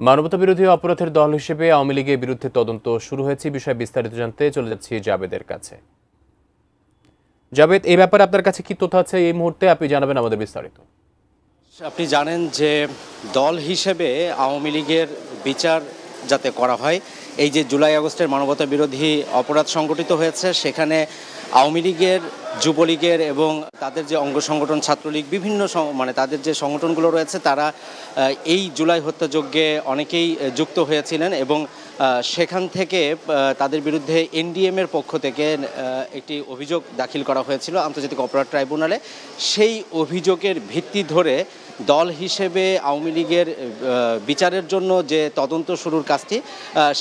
মানবতাবিরোধী অপরাধের দল হিসেবে আওয়ামী লীগের বিরুদ্ধে তদন্ত শুরু হয়েছে। বিষয়ে বিস্তারিত জানতে চলে যাচ্ছি জাবেদের কাছে। জাবেদ, এই ব্যাপারে আপনার কাছে কি তথ্য আছে এই মুহূর্তে? আপনি জানাবেন আমাদের বিস্তারিত। আপনি জানেন যে দল হিসেবে আওয়ামী লীগের বিচার যাতে করা হয়, এই যে জুলাই আগস্টের মানবতা বিরোধী অপরাধ সংগঠিত হয়েছে, সেখানে আওয়ামী লীগের, যুবলীগের এবং তাদের যে অঙ্গ সংগঠন ছাত্রলীগ, বিভিন্ন তাদের যে সংগঠনগুলো রয়েছে, তারা এই জুলাই হত্যাযজ্ঞে অনেকেই যুক্ত হয়েছিলেন এবং সেখান থেকে তাদের বিরুদ্ধে এনডিএমের পক্ষ থেকে একটি অভিযোগ দাখিল করা হয়েছিল আন্তর্জাতিক অপরাধ ট্রাইব্যুনালে। সেই অভিযোগের ভিত্তি ধরে দল হিসেবে আওয়ামী লীগের বিচারের জন্য যে তদন্ত শুরুর কাজটি,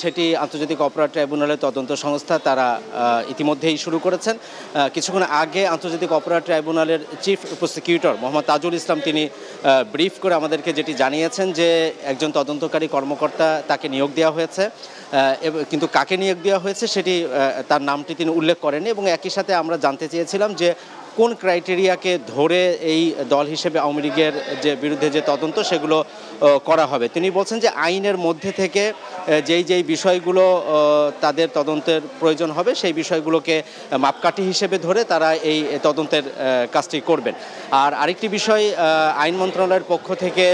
সেটি আন্তর্জাতিক অপরাধ ট্রাইব্যুনালের তদন্ত সংস্থা তারা ইতিমধ্যেই শুরু করেছেন। কিছুক্ষণ আগে আন্তর্জাতিক অপরাধ ট্রাইব্যুনালের চিফ প্রসিকিউটর মোহাম্মদ তাজুল ইসলাম তিনি ব্রিফ করে আমাদেরকে যেটি জানিয়েছেন যে একজন তদন্তকারী কর্মকর্তা তাকে নিয়োগ দেওয়া হয়েছে, কিন্তু কাকে নিয়োগ দেওয়া হয়েছে সেটি তার নামটি তিনি উল্লেখ করেননি। এবং একই সাথে আমরা জানতে চেয়েছিলাম যে কোন ক্রাইটেরিয়াকে ধরে এই দল হিসেবে আওয়ামী লীগের যে বিরুদ্ধে যে তদন্ত সেগুলো করা হবে। তিনি বলছেন যে আইনের মধ্যে থেকে যেই বিষয়গুলো তাদের তদন্তের প্রয়োজন হবে সেই বিষয়গুলোকে মাপকাঠি হিসেবে ধরে তারা এই তদন্তের কাজটি করবেন। আর আরেকটি বিষয়, আইন মন্ত্রণালয়ের পক্ষ থেকে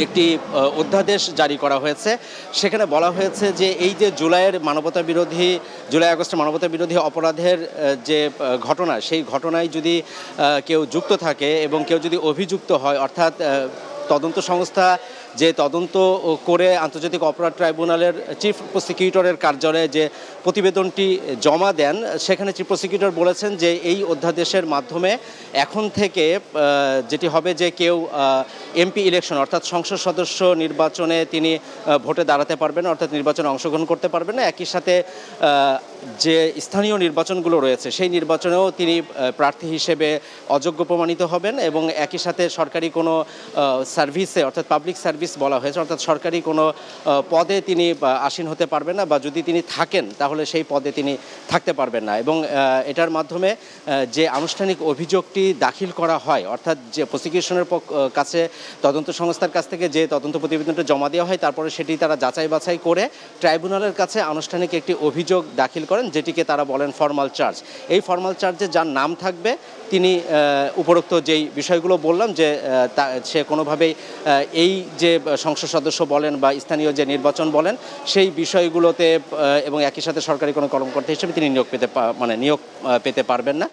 একটি অধ্যাদেশ জারি করা হয়েছে। সেখানে বলা হয়েছে যে এই যে জুলাই আগস্টের মানবতা বিরোধী অপরাধের যে ঘটনা, সেই ঘটনায় যদি কেউ যুক্ত থাকে এবং কেউ যদি অভিযুক্ত হয়, অর্থাৎ তদন্ত সংস্থা যে তদন্ত করে আন্তর্জাতিক অপরাধ ট্রাইব্যুনালের চিফ প্রসিকিউটরের কার্যালয়ে যে প্রতিবেদনটি জমা দেন, সেখানে চিফ প্রসিকিউটর বলেছেন যে এই অধ্যাদেশের মাধ্যমে এখন থেকে যেটি হবে যে কেউ এমপি ইলেকশন অর্থাৎ সংসদ সদস্য নির্বাচনে তিনি ভোটে দাঁড়াতে পারবেন, অর্থাৎ নির্বাচনে অংশগ্রহণ করতে পারবেন না। একই সাথে যে স্থানীয় নির্বাচনগুলো রয়েছে সেই নির্বাচনেও তিনি প্রার্থী হিসেবে অযোগ্য প্রমাণিত হবেন। এবং একই সাথে সরকারি কোনো সার্ভিসে, অর্থাৎ পাবলিক সার্ভিস বলা হয়েছে, অর্থাৎ সরকারি কোনো পদে তিনি আসীন হতে পারবেন না, বা যদি তিনি থাকেন তাহলে সেই পদে তিনি থাকতে পারবেন না। এবং এটার মাধ্যমে যে আনুষ্ঠানিক অভিযোগটি দাখিল করা হয়, অর্থাৎ যে প্রসিকিউশনের কাছে তদন্ত সংস্থার কাছ থেকে যে তদন্ত প্রতিবেদনটা জমা দেওয়া হয়, তারপরে সেটি তারা যাচাই বাছাই করে ট্রাইব্যুনালের কাছে আনুষ্ঠানিক একটি অভিযোগ দাখিল করেন, যেটিকে তারা বলেন ফর্মাল চার্জ। এই ফর্মাল চার্জে যার নাম থাকবে তিনি উপরোক্ত যেই বিষয়গুলো বললাম যে সে কোনোভাবেই এই যে সংসদ সদস্য বলেন বা স্থানীয় যে নির্বাচন বলেন সেই বিষয়গুলোতে এবং একই সাথে সরকারি কোনো কর্মকর্তা হিসেবে তিনি নিয়োগ পেতে পারবেন না।